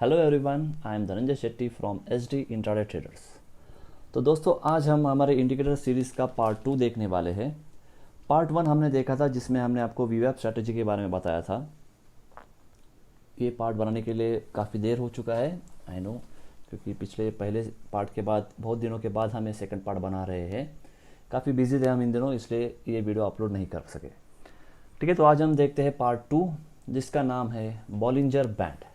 Hello everyone, I am Dhananjay Shetty from SD intraday traders. तो दोस्तों, आज हम हमारे इंडिकेटर सीरीज़ का पार्ट 2 देखने वाले हैं। पार्ट 1 हमने देखा था जिसमें हमने आपको वीवैप स्ट्रैटेजी के बारे में बताया था। ये पार्ट बनाने के लिए काफ़ी देर हो चुका है, आई नो, क्योंकि पिछले पहले पार्ट के बाद बहुत दिनों के बाद हम ये सेकंड पार्ट बना रहे हैं। काफ़ी बिजी थे हम इन दिनों, इसलिए ये वीडियो अपलोड नहीं कर सके। ठीक है, तो आज हम देखते हैं पार्ट 2 जिसका नाम है बॉलिंजर बैंड।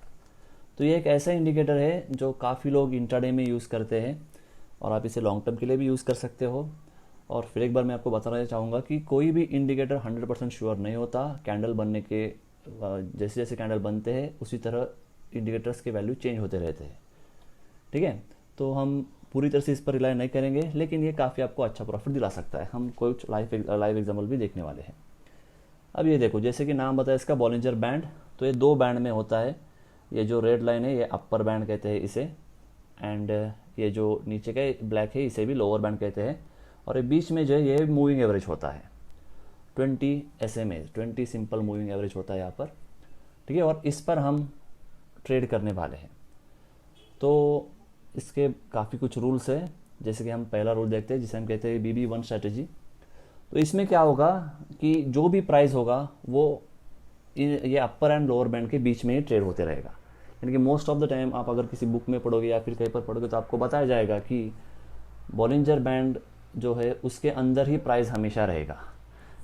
तो ये एक ऐसा इंडिकेटर है जो काफ़ी लोग इंट्राडे में यूज़ करते हैं और आप इसे लॉन्ग टर्म के लिए भी यूज़ कर सकते हो। और फिर एक बार मैं आपको बताना चाहूँगा कि कोई भी इंडिकेटर 100% श्योर नहीं होता। कैंडल बनने के जैसे जैसे कैंडल बनते हैं उसी तरह इंडिकेटर्स के वैल्यू चेंज होते रहते हैं। ठीक है, तो हम पूरी तरह से इस पर रिलाई नहीं करेंगे, लेकिन ये काफ़ी आपको अच्छा प्रॉफिट दिला सकता है। हम कुछ लाइव एग्जाम्पल भी देखने वाले हैं। अब ये देखो, जैसे कि नाम बताया इसका बॉलिंजर बैंड, तो ये दो बैंड में होता है। ये जो रेड लाइन है ये अपर बैंड कहते हैं इसे, एंड ये जो नीचे का ब्लैक है इसे भी लोअर बैंड कहते हैं। और ये बीच में जो है ये मूविंग एवरेज होता है 20 SMA, 20 सिंपल मूविंग एवरेज होता है यहाँ पर। ठीक है, और इस पर हम ट्रेड करने वाले हैं। तो इसके काफ़ी कुछ रूल्स है। जैसे कि हम पहला रूल देखते हैं जिसे हम कहते हैं BB1 स्ट्रैटेजी। तो इसमें क्या होगा कि जो भी प्राइस होगा वो ये अपर एंड लोअर बैंड के बीच में ही ट्रेड होते रहेगा। यानी कि मोस्ट ऑफ द टाइम आप अगर किसी बुक में पढ़ोगे या फिर कहीं पर पढ़ोगे तो आपको बताया जाएगा कि बॉलिंजर बैंड जो है उसके अंदर ही प्राइस हमेशा रहेगा।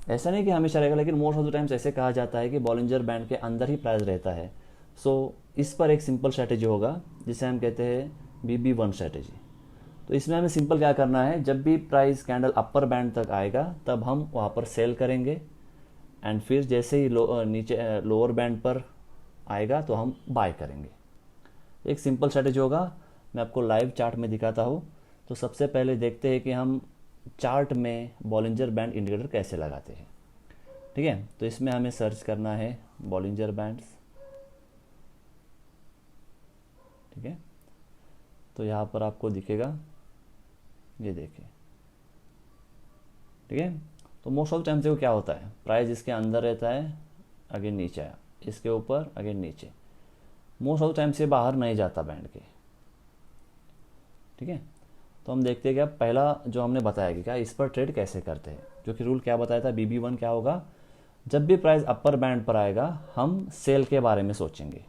ऐसा नहीं कि हमेशा रहेगा, लेकिन मोस्ट ऑफ द टाइम्स ऐसे कहा जाता है कि बॉलिंजर बैंड के अंदर ही प्राइस रहता है। सो इस पर एक सिंपल स्ट्रैटेजी होगा जिसे हम कहते हैं BB1 स्ट्रैटेजी। तो इसमें हमें सिंपल क्या करना है, जब भी प्राइस कैंडल अपर बैंड तक आएगा तब हम वहाँ पर सेल करेंगे, एंड फिर जैसे ही नीचे लोअर बैंड पर आएगा तो हम बाय करेंगे। एक सिंपल स्ट्रैटेजी होगा। मैं आपको लाइव चार्ट में दिखाता हूँ। तो सबसे पहले देखते हैं कि हम चार्ट में बॉलिंजर बैंड इंडिकेटर कैसे लगाते हैं। ठीक है, तो इसमें हमें सर्च करना है बॉलिंजर बैंड्स। ठीक है, तो यहाँ पर आपको दिखेगा, ये देखिए। ठीक है, तो मोस्ट ऑफ द टाइम देखो क्या होता है, प्राइस इसके अंदर रहता है, अगेन नीचे आया, इसके ऊपर, अगेन नीचे। मोस्ट ऑफ द टाइम से बाहर नहीं जाता बैंड के। ठीक है, तो हम देखते हैं क्या पहला जो हमने बताया कि क्या इस पर ट्रेड कैसे करते हैं। जो कि रूल क्या बताया था, BB1 क्या होगा, जब भी प्राइस अपर बैंड पर आएगा हम सेल के बारे में सोचेंगे।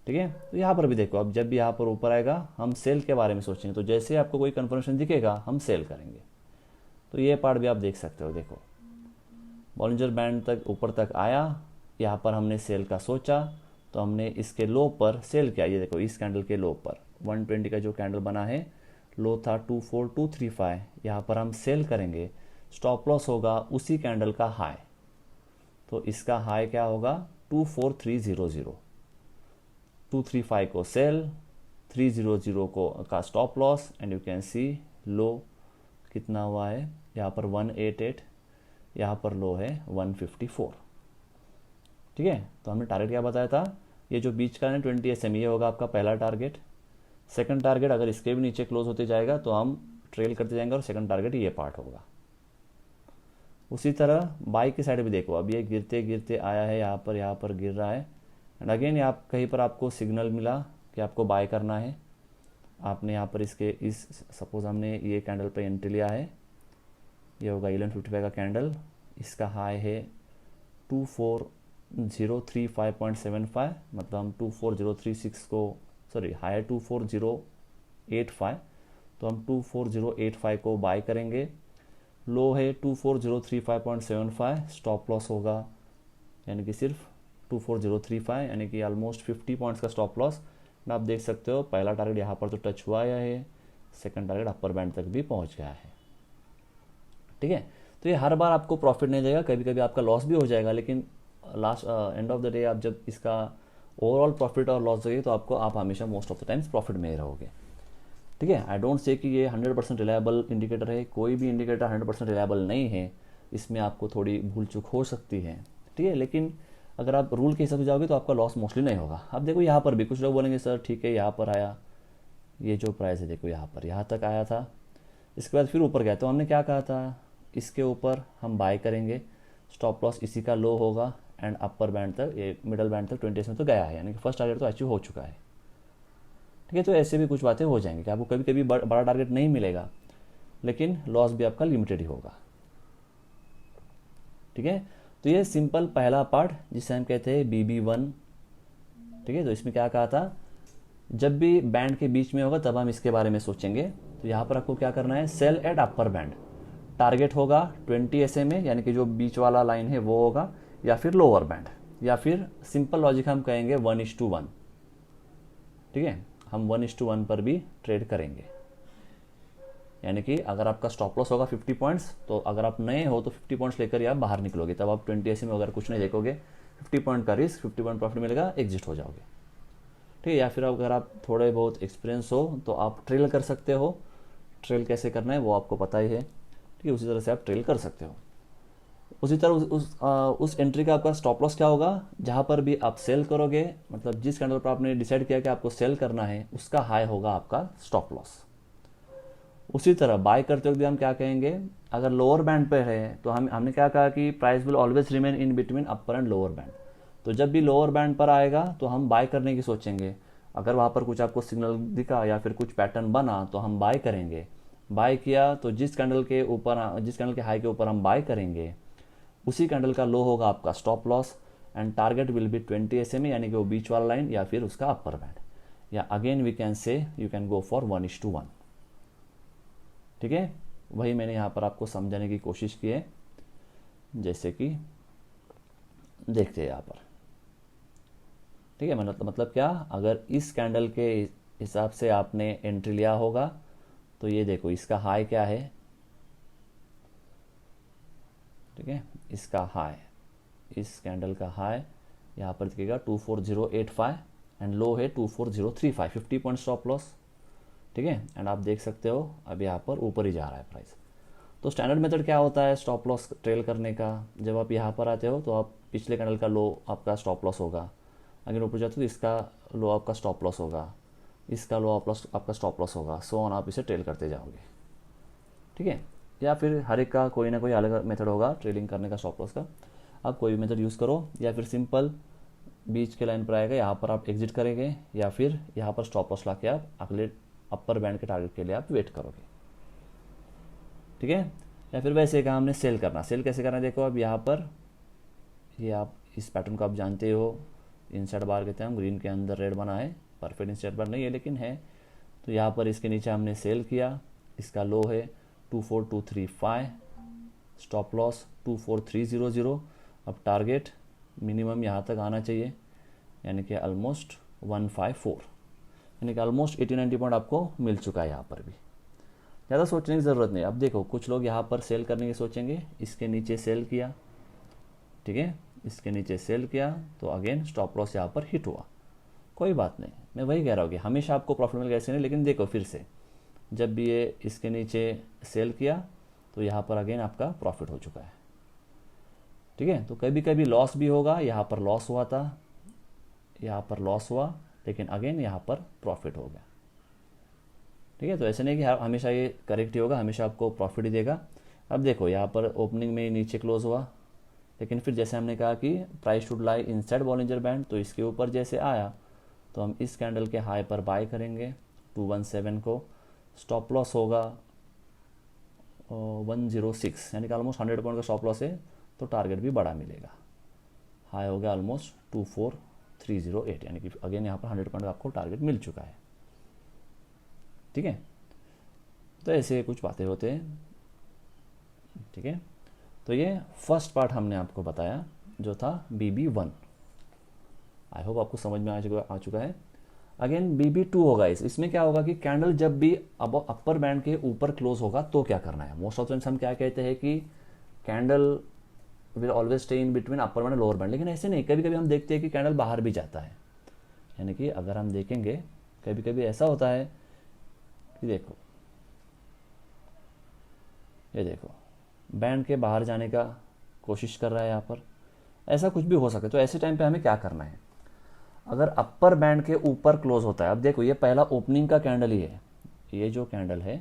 ठीक है, तो यहाँ पर भी देखो, अब जब भी यहाँ पर ऊपर आएगा हम सेल के बारे में सोचेंगे। तो जैसे आपको कोई कन्फर्मेशन दिखेगा हम सेल करेंगे। तो ये पार्ट भी आप देख सकते हो। देखो, बॉलिंजर बैंड तक ऊपर तक आया, यहाँ पर हमने सेल का सोचा तो हमने इसके लो पर सेल किया। ये देखो, इस कैंडल के लो पर 120 का जो कैंडल बना है, लो था 24235, यहाँ पर हम सेल करेंगे। स्टॉप लॉस होगा उसी कैंडल का हाई, तो इसका हाई क्या होगा 24300। 235 को सेल, 300 को का stop loss, and you can see लो कितना हुआ है यहाँ पर 188, यहाँ पर लो है 154। ठीक है, तो हमने टारगेट क्या बताया था, ये जो बीच का है 20 SMA, ये होगा आपका पहला टारगेट। सेकंड टारगेट अगर इसके भी नीचे क्लोज होते जाएगा तो हम ट्रेल करते जाएंगे, और सेकंड टारगेट ये पार्ट होगा। उसी तरह बाई की साइड भी देखो, अब ये गिरते गिरते आया है, यहाँ पर गिर रहा है, एंड अगेन यहाँ कहीं पर आपको सिग्नल मिला कि आपको बाय करना है। आपने यहाँ पर इसके इस सपोज हमने ये कैंडल पे एंट्री लिया है, ये होगा 1155 का कैंडल, इसका हाई है 24035.75, मतलब हम 24036 को, सॉरी हाई है 24085, तो हम 24085 को बाय करेंगे। लो है 24035.75, स्टॉप लॉस होगा यानी कि सिर्फ 24035, यानी कि ऑलमोस्ट 50 पॉइंट्स का स्टॉप लॉस। आप देख सकते हो पहला टारगेट यहाँ पर तो टच हुआ है, सेकंड टारगेट अपर बैंड तक भी पहुँच गया है। ठीक है, तो ये हर बार आपको प्रॉफिट नहीं देगा, कभी कभी आपका लॉस भी हो जाएगा, लेकिन last end of the day आप जब इसका ओवरऑल प्रॉफिट और लॉस देंगे तो आप हमेशा most of the times profit में ही रहोगे। ठीक है, आई डोंट से कि ये 100% रिलायबल इंडिकेटर है। कोई भी इंडिकेटर 100% रिलायबल नहीं है, इसमें आपको थोड़ी भूल चूक हो सकती है। ठीक है, लेकिन अगर आप रूल के हिसाब से जाओगे तो आपका लॉस मोस्टली नहीं होगा। अब देखो यहाँ पर भी कुछ लोग बोलेंगे सर ठीक है यहाँ पर आया, ये जो प्राइस है देखो यहाँ तक आया था, इसके बाद फिर ऊपर गया, तो हमने क्या कहा था, इसके ऊपर हम बाय करेंगे, स्टॉप लॉस इसी का लो होगा, एंड अपर बैंड तक, ये मिडल बैंड तक 20 में तो गया है, यानी कि फर्स्ट टारगेट तो अचीव हो चुका है। ठीक है। तो ऐसे भी कुछ बातें हो जाएंगी कि आपको कभी कभी बड़ा टारगेट नहीं मिलेगा, लेकिन लॉस भी आपका लिमिटेड ही होगा। ठीक है। तो ये सिंपल पहला पार्ट जिसे हम कहते हैं BB1। ठीक है। तो इसमें क्या कहा था, जब भी बैंड के बीच में होगा तब हम इसके बारे में सोचेंगे। तो यहाँ पर आपको क्या करना है, sell at upper band, target होगा 20 SMA, यानी कि जो बीच वाला लाइन है वो होगा, या फिर लोअर बैंड, या फिर सिंपल लॉजिक हम कहेंगे 1:1। ठीक है। हम 1:1 पर भी ट्रेड करेंगे, यानी कि अगर आपका स्टॉप लॉस होगा 50 पॉइंट्स, तो अगर आप नए हो तो 50 पॉइंट्स लेकर ही आप बाहर निकलोगे, तब आप 20 SMA अगर कुछ नहीं देखोगे, 50 पॉइंट का रिस्क, 50 पॉइंट प्रॉफिट मिलेगा, एग्जिट हो जाओगे। ठीक है। या फिर अगर आप थोड़े बहुत एक्सपीरियंस हो तो आप ट्रेल कर सकते हो। ट्रेल कैसे करना है वो आपको पता ही है। ठीक है। उसी तरह से आप ट्रेल कर सकते हो। उसी तरह उस एंट्री का आपका स्टॉप लॉस क्या होगा, जहाँ पर भी आप सेल करोगे, मतलब जिस कैंडल पर आपने डिसाइड किया कि आपको सेल करना है, उसका हाई होगा आपका स्टॉप लॉस। उसी तरह बाय करते वक्त भी हम क्या कहेंगे, अगर लोअर बैंड पे है तो हमने क्या कहा कि price will always remain in between upper and lower band. तो जब भी लोअर बैंड पर आएगा तो हम बाय करने की सोचेंगे। अगर वहाँ पर कुछ आपको सिग्नल दिखा या फिर कुछ पैटर्न बना तो हम बाय करेंगे। बाय किया तो जिस कैंडल के हाई के ऊपर हम बाय करेंगे, उसी कैंडल का लो होगा आपका stop loss, and target will be 20 SMA, यानी कि वो बीच वाला लाइन या फिर उसका अपर बैंड, या again we can say you can go for 1:1। ठीक है। वही मैंने यहाँ पर आपको समझाने की कोशिश की है, जैसे कि देखते हैं यहाँ पर। ठीक है। मतलब क्या, अगर इस कैंडल के हिसाब से आपने एंट्री लिया होगा तो ये देखो इसका हाई क्या है। ठीक है। इसका हाई, इस कैंडल का हाई यहाँ पर दिखेगा 24085 एंड लो है 24035, 50 पॉइंट स्टॉप लॉस। ठीक है। एंड आप देख सकते हो अब यहाँ पर ऊपर ही जा रहा है प्राइस। तो स्टैंडर्ड मेथड क्या होता है स्टॉप लॉस ट्रेल करने का, जब आप यहाँ पर आते हो तो आप पिछले कैंडल का लो आपका स्टॉप लॉस होगा, अगर ऊपर जाते हो तो इसका लो आपका स्टॉप लॉस होगा, इसका लो आपका स्टॉप लॉस होगा, सो ऑन आप इसे ट्रेल करते जाओगे। ठीक है। या फिर हर एक का कोई ना कोई अलग मेथड होगा ट्रेडिंग करने का स्टॉप लॉस का, आप कोई भी मेथड यूज़ करो। या फिर सिंपल बीच के लाइन पर आएगा, यहाँ पर आप एग्जिट करेंगे, या फिर यहाँ पर स्टॉप लॉस ला के आप अगले अपर बैंड के टारगेट के लिए आप वेट करोगे। ठीक है। या फिर वैसे कहा हमने सेल करना, सेल कैसे करना देखो, अब यहाँ पर ये आप इस पैटर्न को आप जानते हो, इनसाइड बार कहते हैं हम, ग्रीन के अंदर रेड बना है, परफेक्ट इनसाइड बार नहीं है लेकिन है। तो यहाँ पर इसके नीचे हमने सेल किया, इसका लो है 24235, स्टॉप लॉस 24300। अब टारगेट मिनिमम यहाँ तक आना चाहिए, यानी कि ऑलमोस्ट 154, यानी कि ऑलमोस्ट 80-90 पॉइंट आपको मिल चुका है यहाँ पर भी। ज़्यादा सोचने की ज़रूरत नहीं। अब देखो कुछ लोग यहाँ पर सेल करने की सोचेंगे, इसके नीचे सेल किया, ठीक है, इसके नीचे सेल किया तो अगेन स्टॉप लॉस यहाँ पर हिट हुआ, कोई बात नहीं। मैं वही कह रहा हूँ कि हमेशा आपको प्रॉफिट मिलेगा ऐसे नहीं, लेकिन देखो फिर से जब भी ये इसके नीचे सेल किया तो यहाँ पर अगेन आपका प्रॉफिट हो चुका है। ठीक है। तो कभी कभी लॉस भी होगा, यहाँ पर लॉस हुआ था, यहाँ पर लॉस हुआ, लेकिन अगेन यहाँ पर प्रॉफिट हो गया। ठीक है। तो ऐसे नहीं कि हमेशा ये करेक्ट ही होगा, हमेशा आपको प्रॉफिट ही देगा। अब देखो यहाँ पर ओपनिंग में नीचे क्लोज हुआ, लेकिन फिर जैसे हमने कहा कि price should lie inside Bollinger band, तो इसके ऊपर जैसे आया तो हम इस कैंडल के हाई पर बाय करेंगे 217 को, स्टॉप लॉस होगा 106, यानी कि ऑलमोस्ट 100 पॉइंट का स्टॉप लॉस है, तो टारगेट भी बड़ा मिलेगा। हाई हो गया ऑलमोस्ट 24308, यानी कि अगेन यहाँ पर 100 पॉइंट का आपको टारगेट मिल चुका है। ठीक है। तो ऐसे कुछ बातें होते हैं। ठीक है। तो ये फर्स्ट पार्ट हमने आपको बताया जो था BB1। आई होप आपको समझ में आ चुका है। अगेन BB2 होगा, इसमें क्या होगा कि कैंडल जब भी अब अपर बैंड के ऊपर क्लोज होगा तो क्या करना है। मोस्ट ऑफ टाइम्स हम क्या कहते हैं कि candle will always stay in between upper band lower band, लेकिन ऐसे नहीं, कभी कभी हम देखते हैं कि कैंडल बाहर भी जाता है। यानी कि अगर हम देखेंगे कभी कभी ऐसा होता है कि देखो ये देखो बैंड के बाहर जाने का कोशिश कर रहा है, यहाँ पर ऐसा कुछ भी हो सकता है। तो ऐसे टाइम पे हमें क्या करना है, अगर अपर बैंड के ऊपर क्लोज होता है, अब देखो ये पहला ओपनिंग का कैंडल ही है, ये जो कैंडल है,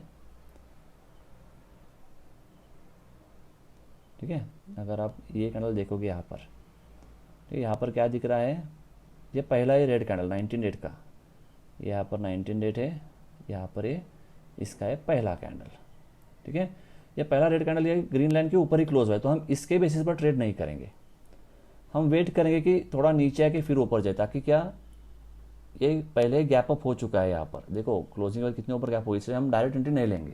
ठीक है, अगर आप ये कैंडल देखोगे यहाँ पर, ठीक है, यहाँ पर क्या दिख रहा है, ये पहला ही रेड कैंडल 19 रेड का, यहाँ पर 19 डेट है, यहाँ पर ये इसका है पहला कैंडल, ठीक है। ये पहला रेड कैंडल ये ग्रीन लाइन के ऊपर ही क्लोज हुआ है, तो हम इसके बेसिस पर ट्रेड नहीं करेंगे। हम वेट करेंगे कि थोड़ा नीचे आके फिर ऊपर जाए, ताकि क्या ये पहले गैप अप हो चुका है। यहाँ पर देखो क्लोजिंग पर कितने ऊपर गैप हो, इसलिए हम डायरेक्ट एंट्री नहीं लेंगे।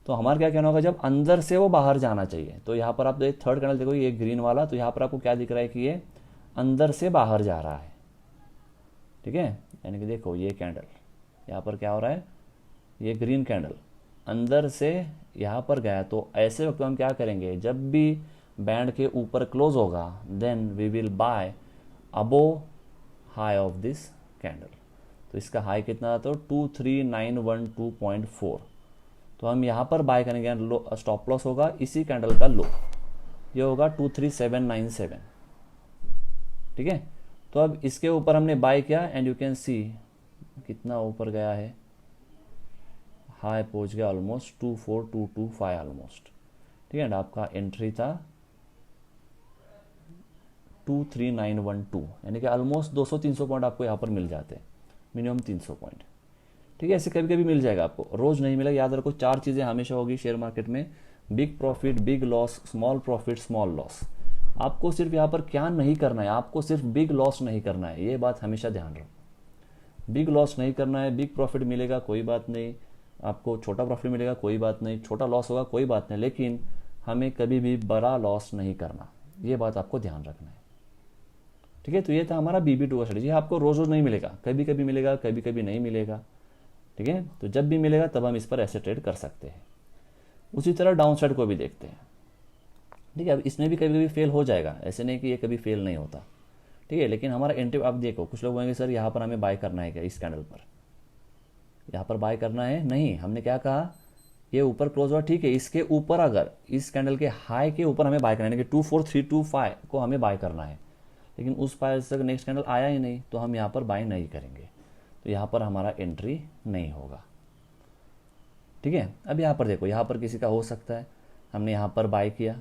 तो हमारा क्या कहना होगा, जब अंदर से वो बाहर जाना चाहिए। तो यहाँ पर आप थर्ड कैंडल देखो, ये ग्रीन वाला, तो यहाँ पर आपको क्या दिख रहा है कि ये अंदर से बाहर जा रहा है, ठीक है। यानी कि देखो ये कैंडल यहाँ पर क्या हो रहा है, ये ग्रीन कैंडल अंदर से यहाँ पर गया। तो ऐसे वक्त हम क्या करेंगे, जब भी बैंड के ऊपर क्लोज होगा then we will buy above high of this candle. तो इसका हाई कितना था, तो 23912.4। तो हम यहाँ पर बाय करेंगे, लो स्टॉप लॉस होगा इसी कैंडल का लो, ये होगा 23797, ठीक है। तो अब इसके ऊपर हमने बाय किया एंड यू कैन सी कितना ऊपर गया है, हाई पहुंच गया ऑलमोस्ट 24225 ऑलमोस्ट, ठीक है। एंड आपका एंट्री था 23912, यानी कि ऑलमोस्ट 200-300 पॉइंट आपको यहाँ पर मिल जाते हैं, मिनिमम 300 पॉइंट, ठीक है। ऐसे कभी कभी मिल जाएगा आपको, रोज नहीं मिलेगा। याद रखो 4 चीज़ें हमेशा होगी शेयर मार्केट में, big profit, big loss, small profit, small loss. आपको सिर्फ यहाँ पर क्या नहीं करना है, आपको सिर्फ बिग लॉस नहीं करना है, ये बात हमेशा ध्यान रखो। बिग लॉस नहीं करना है, बिग प्रॉफिट मिलेगा कोई बात नहीं, आपको छोटा प्रॉफिट मिलेगा कोई बात नहीं, छोटा लॉस होगा कोई बात नहीं, लेकिन हमें कभी भी बड़ा लॉस नहीं करना, ये बात आपको ध्यान रखना है, ठीक है। तो ये था हमारा BB2 का स्ट्रेटेजी। आपको रोज रोज नहीं मिलेगा, कभी कभी मिलेगा, कभी कभी नहीं मिलेगा, ठीक है। तो जब भी मिलेगा तब हम इस पर ऐसे ट्रेड कर सकते हैं। उसी तरह डाउन साइड को भी देखते हैं, ठीक है। अब इसमें भी कभी कभी फेल हो जाएगा, ऐसे नहीं कि ये कभी फेल नहीं होता, ठीक है। लेकिन हमारा एंट्री आप देखो, कुछ लोग बोलेंगे सर यहाँ पर हमें बाय करना है क्या, इस कैंडल पर यहाँ पर बाय करना है, नहीं। हमने क्या कहा, ये ऊपर क्लोज हुआ, ठीक है, इसके ऊपर अगर इस कैंडल के हाई के ऊपर हमें बाय करना है कि 24325 को हमें बाय करना है, लेकिन उस प्राइस तक नेक्स्ट कैंडल आया ही नहीं, तो हम यहाँ पर बाय नहीं करेंगे, तो यहाँ पर हमारा एंट्री नहीं होगा, ठीक है। अब यहाँ पर देखो, यहाँ पर किसी का हो सकता है, हमने यहाँ पर बाय किया,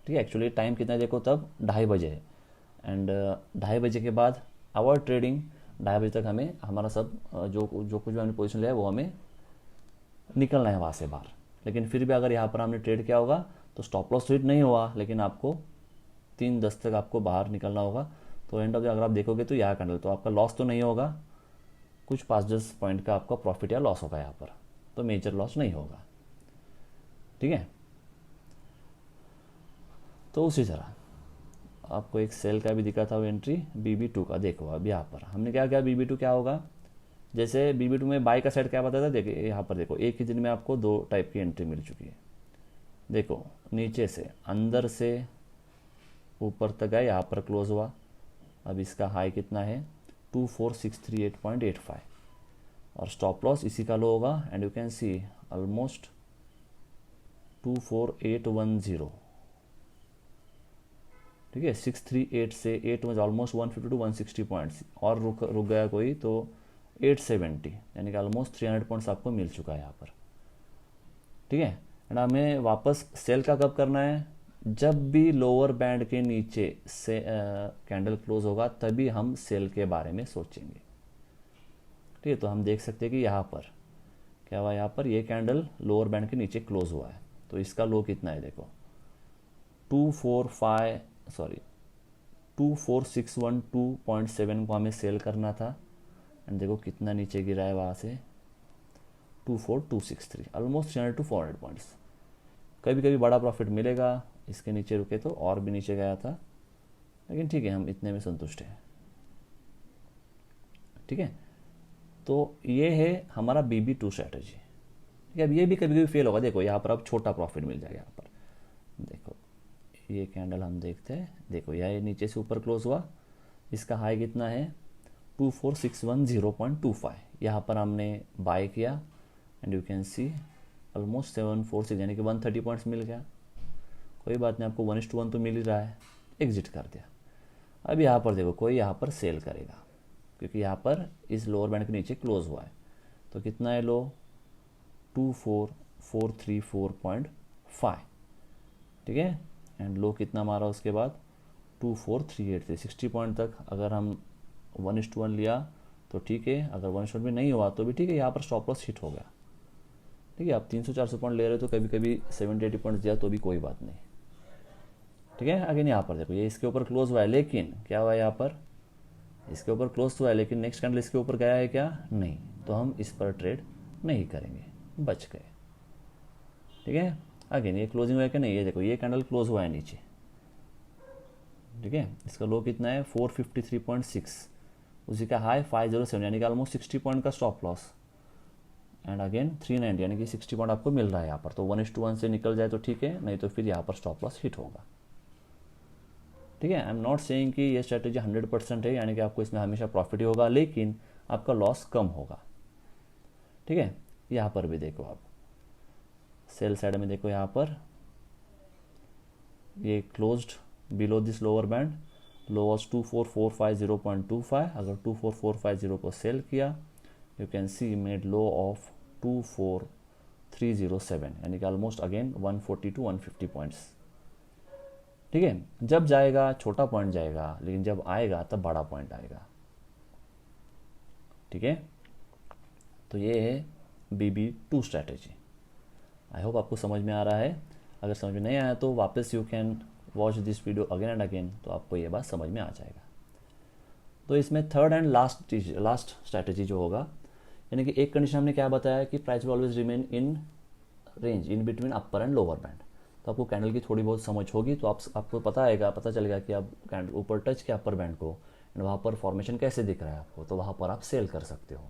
ठीक है। एक्चुअली टाइम कितना देखो, तब 2:30 बजे है, एंड 2:30 बजे के बाद अवॉइड ट्रेडिंग। 2:30 बजे तक हमें हमारा सब जो कुछ भी हमने पोजीशन लिया है वो हमें निकलना है वहाँ से बाहर। लेकिन फिर भी अगर यहाँ पर हमने ट्रेड किया होगा तो स्टॉप लॉस हिट नहीं हुआ, लेकिन आपको 3:10 तक आपको बाहर निकलना होगा। तो एंड ऑफ द अगर आप देखोगे तो यहाँ कैंडल, तो आपका लॉस तो नहीं होगा, कुछ 5-10 पॉइंट का आपका प्रॉफिट या लॉस होगा यहाँ पर, तो मेजर लॉस नहीं होगा, ठीक है। तो उसी तरह आपको एक सेल का भी दिखा था वो एंट्री BB2 का। देखो अब यहाँ पर हमने क्या किया, BB2 क्या होगा, जैसे BB2 में बाय का साइड क्या बताया था, देखिए यहाँ पर देखो एक ही दिन में आपको 2 टाइप की एंट्री मिल चुकी है। देखो नीचे से अंदर से ऊपर तक है, यहाँ पर क्लोज हुआ। अब इसका हाई कितना है 24638.85 और स्टॉप लॉस इसी का लो होगा, and you can C almost 24810, ठीक है। 638 से 8 में ऑलमोस्ट 150 to 160 पॉइंट्स, और रुक गया कोई तो 870, यानी कि ऑलमोस्ट 300 पॉइंट्स आपको मिल चुका है यहाँ पर, ठीक है। एंड हमें वापस सेल का कब करना है, जब भी लोअर बैंड के नीचे से कैंडल क्लोज होगा तभी हम सेल के बारे में सोचेंगे, ठीक है। तो हम देख सकते हैं कि यहाँ पर क्या हुआ, यहाँ पर ये कैंडल लोअर बैंड के नीचे क्लोज हुआ है, तो इसका लो कितना है देखो 24612.7 को हमें सेल करना था, एंड देखो कितना नीचे गिरा है वहाँ से 24263, ऑलमोस्ट 300 to 400 पॉइंट्स। कभी कभी बड़ा प्रॉफिट मिलेगा, इसके नीचे रुके तो और भी नीचे गया था, लेकिन ठीक है हम इतने में संतुष्ट हैं, ठीक है। तो ये है हमारा BB2 स्ट्रैटेजी, ठीक है। अब ये भी कभी कभी फेल होगा, देखो यहाँ पर अब छोटा प्रॉफिट मिल जाएगा। यहाँ पर देखो ये कैंडल हम देखते हैं, देखो यह नीचे से ऊपर क्लोज हुआ, इसका हाई कितना है 24610.25, यहाँ पर हमने बाय किया, and you can C almost 746, यानी कि 130 पॉइंट्स मिल गया। कोई बात नहीं, आपको 1:1 तो मिल ही रहा है, एग्जिट कर दिया। अब यहाँ पर देखो कोई यहाँ पर सेल करेगा, क्योंकि यहाँ पर इस लोअर बैंड के नीचे क्लोज हुआ है, तो कितना है लो 24434.5, ठीक है। एंड लो कितना मारा उसके बाद 2438 से 60 पॉइंट तक, अगर हम 1:1 लिया तो ठीक है, अगर 1 में नहीं हुआ तो भी ठीक है, यहाँ पर स्टॉप लॉस हिट हो गया। ठीक है, आप 300-400 पॉइंट ले रहे हो तो कभी कभी 70-80 पॉइंट दिया तो भी कोई बात नहीं। ठीक है, अगेन यहाँ पर देखो ये इसके ऊपर क्लोज हुआ है, लेकिन क्या हुआ यहाँ पर, इसके ऊपर क्लोज हुआ है लेकिन नेक्स्ट कैंडल इसके ऊपर गया है क्या, नहीं, तो हम इस पर ट्रेड नहीं करेंगे, बच गए। ठीक है, अगेन ये क्लोजिंग हुआ है कि नहीं, ये देखो ये कैंडल क्लोज हुआ है नीचे। ठीक है, इसका लो कितना है 453.6, उसी का हाई 507, यानी कि ऑलमोस्ट 60 पॉइंट का स्टॉप लॉस, एंड अगेन 390, यानी कि 60 पॉइंट आपको मिल रहा है यहाँ पर। तो 1:1 से निकल जाए तो ठीक है, नहीं तो फिर यहाँ पर स्टॉप लॉस हिट होगा। ठीक है, आई एम नॉट सेइंग कि ये स्ट्रेटेजी 100% है, यानी कि आपको इसमें हमेशा प्रॉफिट ही होगा, लेकिन आपका लॉस कम होगा। ठीक है, यहाँ पर भी देखो आप सेल साइड में देखो, यहाँ पर ये closed below this lower band, low was 24450.25, अगर 24450 को सेल किया, you can C made low of 24307, यानी कि ऑलमोस्ट अगेन 140 to 150 पॉइंट्स। ठीक है, जब जाएगा छोटा पॉइंट जाएगा, लेकिन जब आएगा तब बड़ा पॉइंट आएगा। ठीक है, तो ये है BB2 स्ट्रैटेजी। आई होप आपको समझ में आ रहा है। अगर समझ में नहीं आया तो वापस you can watch this video again and again, तो आपको ये बात समझ में आ जाएगा। तो इसमें थर्ड एंड लास्ट स्ट्रैटेजी जो होगा, यानी कि एक कंडीशन हमने क्या बताया कि price will always remain in range in between upper and lower band. तो आपको कैंडल की थोड़ी बहुत समझ होगी तो आपको पता चलेगा कि आप कैंडल ऊपर टच किया अपर बैंड को, एंड वहाँ पर फॉर्मेशन कैसे दिख रहा है आपको, तो वहाँ पर आप सेल कर सकते हो।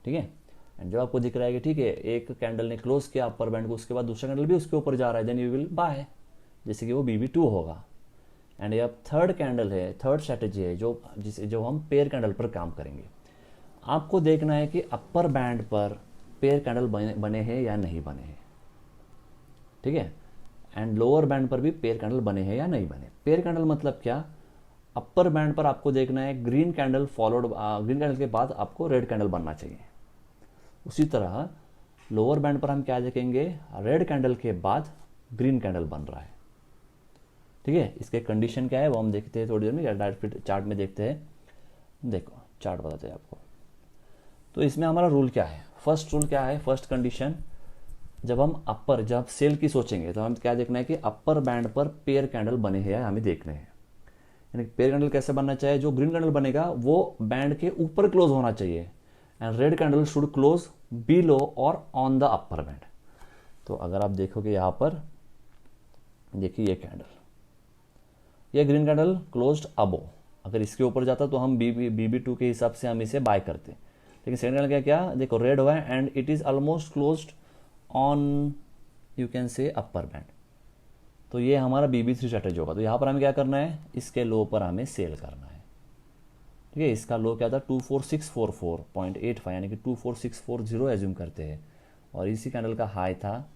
ठीक है, एंड जब आपको दिख रहा है कि ठीक है एक कैंडल ने क्लोज किया अपर बैंड को, उसके बाद दूसरा कैंडल भी उसके ऊपर जा रहा है, देन यू विल बाय, जैसे कि वो BB2 होगा। एंड ये अब थर्ड कैंडल है, थर्ड स्ट्रैटेजी है जो हम पेयर कैंडल पर काम करेंगे। आपको देखना है कि अपर बैंड पर पेयर कैंडल बने हैं या नहीं बने हैं। ठीक है, एंड लोअर बैंड पर भी पेयर कैंडल बने हैं या नहीं बने। पेयर कैंडल मतलब क्या, अपर बैंड पर आपको देखना है ग्रीन कैंडल के बाद आपको रेड कैंडल बनना चाहिए। उसी तरह लोअर बैंड पर हम क्या देखेंगे, रेड कैंडल के बाद ग्रीन कैंडल बन रहा है। ठीक है, इसके कंडीशन क्या है वो हम देखते हैं थोड़ी देर में, या डायरेक्ट चार्ट में देखते हैं। देखो चार्ट बताते हैं आपको। तो इसमें हमारा रूल क्या है, फर्स्ट रूल क्या है, फर्स्ट कंडीशन, जब सेल की सोचेंगे तो हम क्या देखना है कि अपर बैंड पर पेयर कैंडल बने हैं या हमें देखने हैं। यानी पेयर कैंडल कैसे बनना चाहिए, जो ग्रीन कैंडल बनेगा वो बैंड के ऊपर क्लोज होना चाहिए, and red candle should close below और ऑन द अपर बैंड। तो अगर आप देखोगे यहाँ पर देखिए ये कैंडल, ये ग्रीन कैंडल क्लोज्ड अबो, अगर इसके ऊपर जाता तो हम BB2 के हिसाब से हम इसे बाय करते, लेकिन सेकंड कैंडल क्या देखो रेड हुआ है and it is almost closed on you can say upper band. तो ये हमारा BB3 स्ट्रैटेजी होगा। तो यहाँ पर हमें क्या करना है, इसके लो पर हमें सेल करना है। ठीक है, इसका लो क्या था 24644.85, यानी कि 24640 एज्यूम करते हैं, और इसी कैंडल का हाई था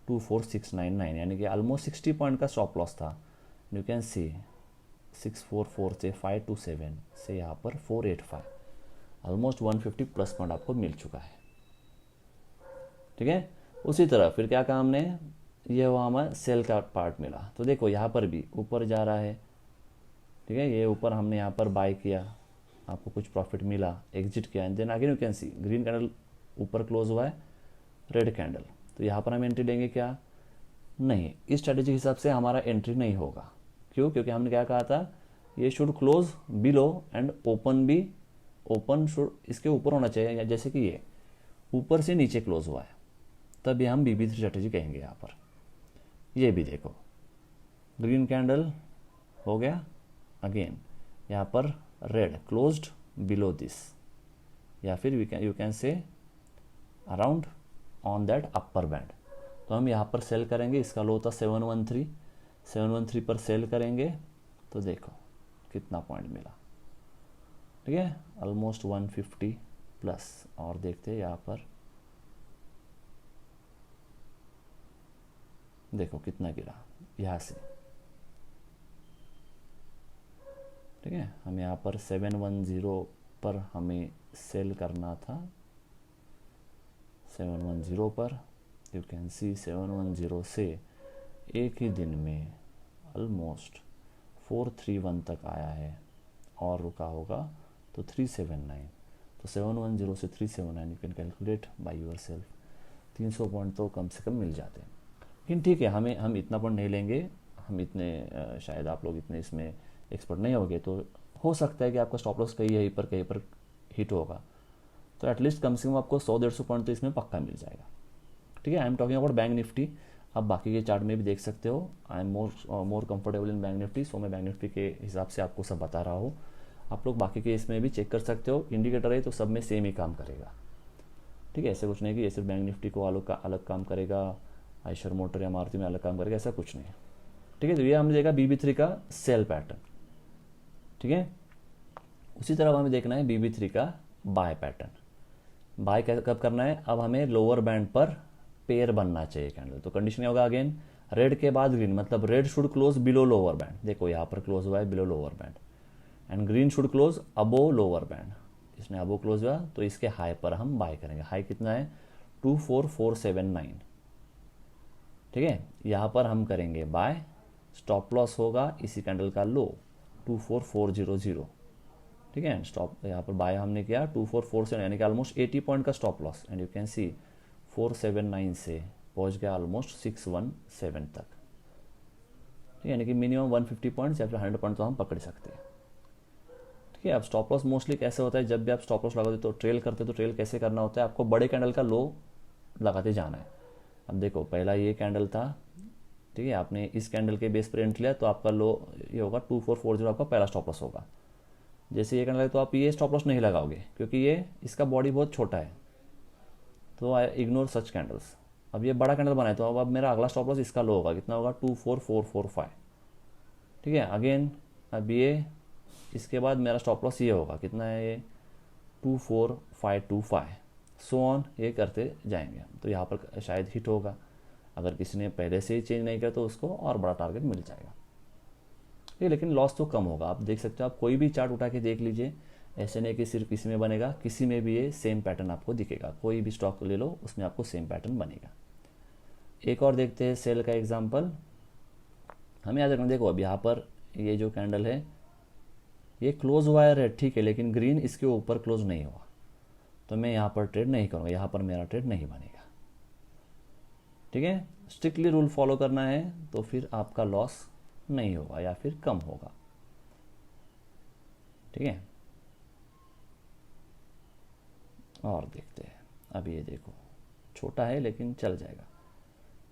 24699, यानी कि ऑलमोस्ट 60 पॉइंट का स्टॉप लॉस था। यू कैन सी 644 से 527 से यहाँ पर 485, ऑलमोस्ट 150 प्लस पॉइंट आपको मिल चुका है। ठीक है, उसी तरह फिर क्या कहा हमने, ये हुआ हमें सेल का पार्ट मिला। तो देखो यहाँ पर भी ऊपर जा रहा है। ठीक है, ये ऊपर हमने यहाँ पर बाय किया, आपको कुछ प्रॉफिट मिला, एग्जिट किया, and then again you can see green candle ऊपर क्लोज हुआ है, रेड कैंडल। तो यहाँ पर हम एंट्री लेंगे क्या, नहीं, इस स्ट्रैटेजी के हिसाब से हमारा एंट्री नहीं होगा। क्यों, क्योंकि हमने क्या कहा था, ये should close below and open should इसके ऊपर होना चाहिए, जैसे कि ये ऊपर से नीचे क्लोज हुआ है, तब ये हम BB3 स्ट्रैटेजी कहेंगे। यहाँ पर ये भी देखो ग्रीन कैंडल हो गया, अगेन यहाँ पर रेड क्लोज्ड बिलो दिस, या फिर you can say around on that upper band. तो हम यहाँ पर सेल करेंगे, इसका लो था 713 पर सेल करेंगे, तो देखो कितना पॉइंट मिला। ठीक है, ऑलमोस्ट 150 प्लस। और देखते हैं यहाँ पर देखो कितना गिरा यहाँ से। ठीक है, हम यहाँ पर 710 पर हमें सेल करना था, 710 पर यू कैन सी 710 से एक ही दिन में ऑलमोस्ट 431 तक आया है, और रुका होगा तो 379, तो 710 से 379 you can calculate by your self. 300 point तो कम से कम मिल जाते हैं। लेकिन ठीक है, हम इतना पॉइंट नहीं लेंगे, हम इतने शायद आप लोग इतने इसमें एक्सपर्ट नहीं होगे, तो हो सकता है कि आपका स्टॉप लॉस कहीं पर हिट होगा, तो एटलीस्ट कम से कम आपको 100-150 पॉइंट तो इसमें पक्का मिल जाएगा। ठीक है, I am talking about Bank Nifty. आप बाकी के चार्ट में भी देख सकते हो। I am more comfortable in Bank Nifty, so मैं बैंक निफ्टी के हिसाब से आपको सब बता रहा हूँ। आप लोग बाकी के इसमें भी चेक कर सकते हो। इंडिकेटर है तो सब में सेम ही काम करेगा। ठीक है, ऐसे कुछ नहीं कि ये सिर्फ बैंक निफ्टी को अलग काम करेगा, आयशर मोटर या मारुति में अलग काम करेगा, ऐसा कुछ नहीं। ठीक है, तो ये हमने देखा BB3 का सेल पैटर्न। ठीक है, उसी तरह हमें देखना है BB3 का बाय पैटर्न। बाय कब करना है? अब हमें लोअर बैंड पर पेयर बनना चाहिए कैंडल। तो कंडीशन क्या होगा? अगेन रेड के बाद ग्रीन, मतलब red should close below lower band. देखो यहाँ पर क्लोज हुआ है below lower band, and green should close above lower band. इसने अबो क्लोज हुआ तो इसके हाई पर हम बाय करेंगे। हाई कितना है? 24479। ठीक है, यहाँ पर हम करेंगे बाय। स्टॉप लॉस होगा इसी कैंडल का लो 24400। ठीक है, स्टॉप यहाँ पर बाय हमने किया 2447, यानी कि ऑलमोस्ट 80 पॉइंट का stop loss. And you can सी 479 से पहुँच गया ऑलमोस्ट 617 तक। ठीक है, यानी कि मिनिमम 150 पॉइंट्स या फिर 100 पॉइंट तो हम पकड़ सकते हैं। ठीक है, अब स्टॉप लॉस मोस्टली कैसे होता है? जब भी आप स्टॉप लॉस लगाते तो ट्रेल करते तो ट्रेल कैसे करना होता है? आपको बड़े कैंडल का लो लगाते जाना है। अब देखो पहला ये कैंडल था, ठीक है, आपने इस कैंडल के बेस पर एंट्री लिया तो आपका लो ये होगा 2440, आपका पहला स्टॉप लॉस होगा। जैसे ये कैंडल है तो आप ये स्टॉप लॉस नहीं लगाओगे क्योंकि ये इसका बॉडी बहुत छोटा है, तो आई इग्नोर सच कैंडल्स। अब ये बड़ा कैंडल बनाए तो अब मेरा अगला स्टॉप लॉस इसका लो होगा, कितना होगा? 24445। ठीक है, अगेन अब ये इसके बाद मेरा स्टॉप लॉस ये होगा, कितना है ये? 24525। सो ऑन ये करते जाएंगे। तो यहाँ पर शायद हिट होगा। अगर किसी ने पहले से ही चेंज नहीं किया तो उसको और बड़ा टारगेट मिल जाएगा। ये लेकिन लॉस तो कम होगा। आप देख सकते हो, आप कोई भी चार्ट उठा के देख लीजिए, ऐसे नहीं कि सिर्फ किसी में बनेगा, किसी में भी ये सेम पैटर्न आपको दिखेगा। कोई भी स्टॉक ले लो उसमें आपको सेम पैटर्न बनेगा। एक और देखते हैं सेल का एग्जाम्पल। हमें याद रखना, देखो अब यहाँ पर ये जो कैंडल है ये क्लोज हुआ है रेड, ठीक है, लेकिन ग्रीन इसके ऊपर क्लोज नहीं हुआ, तो मैं यहाँ पर ट्रेड नहीं करूँगा, यहाँ पर मेरा ट्रेड नहीं बनेगा। ठीक है, स्ट्रिक्टली रूल फॉलो करना है तो फिर आपका लॉस नहीं होगा या फिर कम होगा। ठीक है, और देखते हैं। अब ये देखो छोटा है लेकिन चल जाएगा।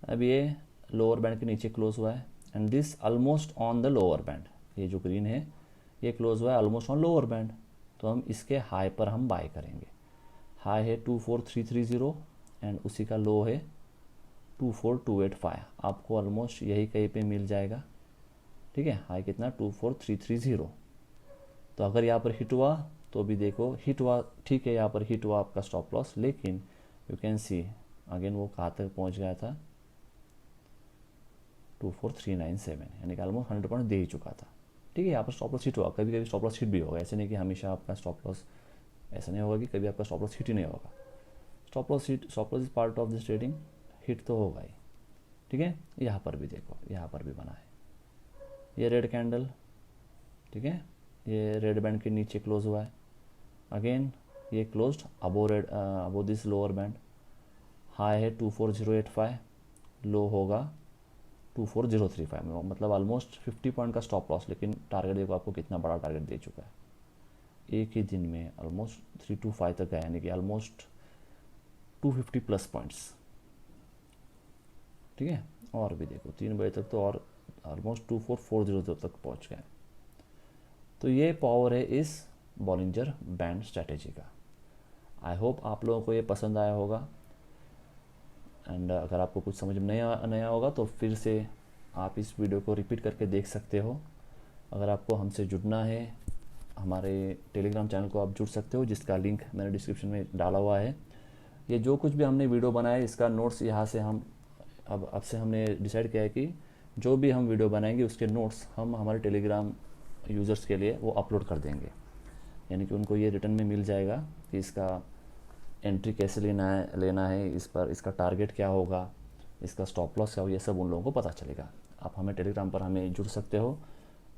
अब ये लोअर बैंड के नीचे क्लोज हुआ है and this almost on the lower band. ये जो ग्रीन है ये क्लोज हुआ है ऑलमोस्ट ऑन लोअर बैंड, तो हम इसके हाई पर हम बाय करेंगे। हाई है 24330 एंड उसी का लो है 24285। आपको ऑलमोस्ट यही कहीं पे मिल जाएगा। ठीक है, हाई कितना? 24330। तो अगर यहाँ पर हिट हुआ तो भी देखो हिट हुआ, ठीक है, यहाँ पर हिट हुआ आपका स्टॉप लॉस, लेकिन यू कैन सी अगेन वो कहाँ तक पहुँच गया था? 24397, यानी कि ऑलमोस्ट 100 पॉइंट दे ही चुका था। ठीक है, यहाँ पर स्टॉप लॉस हिट हुआ। कभी कभी स्टॉप लॉस हिट भी होगा, ऐसे नहीं कि हमेशा आपका स्टॉप लॉस, ऐसा नहीं होगा कि कभी आपका स्टॉप लॉस हिट ही नहीं होगा। Stop loss is part of this trading, hit तो होगा ही। ठीक है, यहाँ पर भी देखो, यहाँ पर भी बना है ये रेड कैंडल। ठीक है, ये रेड बैंड के नीचे क्लोज हुआ है। अगेन ये closed above this lower band. High है 24085, लो होगा 24035, मतलब ऑलमोस्ट 50 पॉइंट का स्टॉप लॉस। लेकिन टारगेट देखो आपको कितना बड़ा टारगेट दे चुका है। एक ही दिन में ऑलमोस्ट 325 तक गया, यानी कि ऑलमोस्ट 250 प्लस पॉइंट्स। ठीक है, और भी देखो 3 बजे तक तो और ऑलमोस्ट 2440 तक पहुंच गए। तो ये पावर है इस बॉलिंजर बैंड स्ट्रैटेजी का। आई होप आप लोगों को ये पसंद आया होगा, एंड अगर आपको कुछ समझ में नहीं होगा तो फिर से आप इस वीडियो को रिपीट करके देख सकते हो। अगर आपको हमसे जुड़ना है, हमारे टेलीग्राम चैनल को आप जुड़ सकते हो, जिसका लिंक मैंने डिस्क्रिप्शन में डाला हुआ है। ये जो कुछ भी हमने वीडियो बनाया है इसका नोट्स यहाँ से हम अब से हमने डिसाइड किया है कि जो भी हम वीडियो बनाएंगे उसके नोट्स हम हमारे टेलीग्राम यूज़र्स के लिए वो अपलोड कर देंगे, यानी कि उनको ये रिटर्न में मिल जाएगा कि इसका एंट्री कैसे लेना है इस पर, इसका टारगेट क्या होगा, इसका स्टॉप लॉस क्या होगा, ये सब उन लोगों को पता चलेगा। आप हमें टेलीग्राम पर हमें जुड़ सकते हो।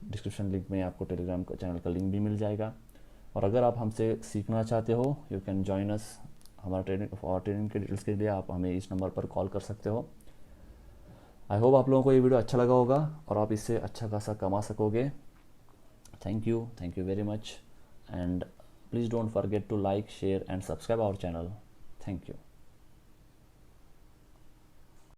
डिस्क्रिप्शन लिंक में आपको टेलीग्राम चैनल का लिंक भी मिल जाएगा। और अगर आप हमसे सीखना चाहते हो, यू कैन जॉइन अस। हमारा ट्रेनिंग के डिटेल्स के लिए आप हमें इस नंबर पर कॉल कर सकते हो। आई होप आप लोगों को ये वीडियो अच्छा लगा होगा और आप इससे अच्छा खासा कमा सकोगे। Thank you very much, and please don't forget to like, share and subscribe our channel. Thank you.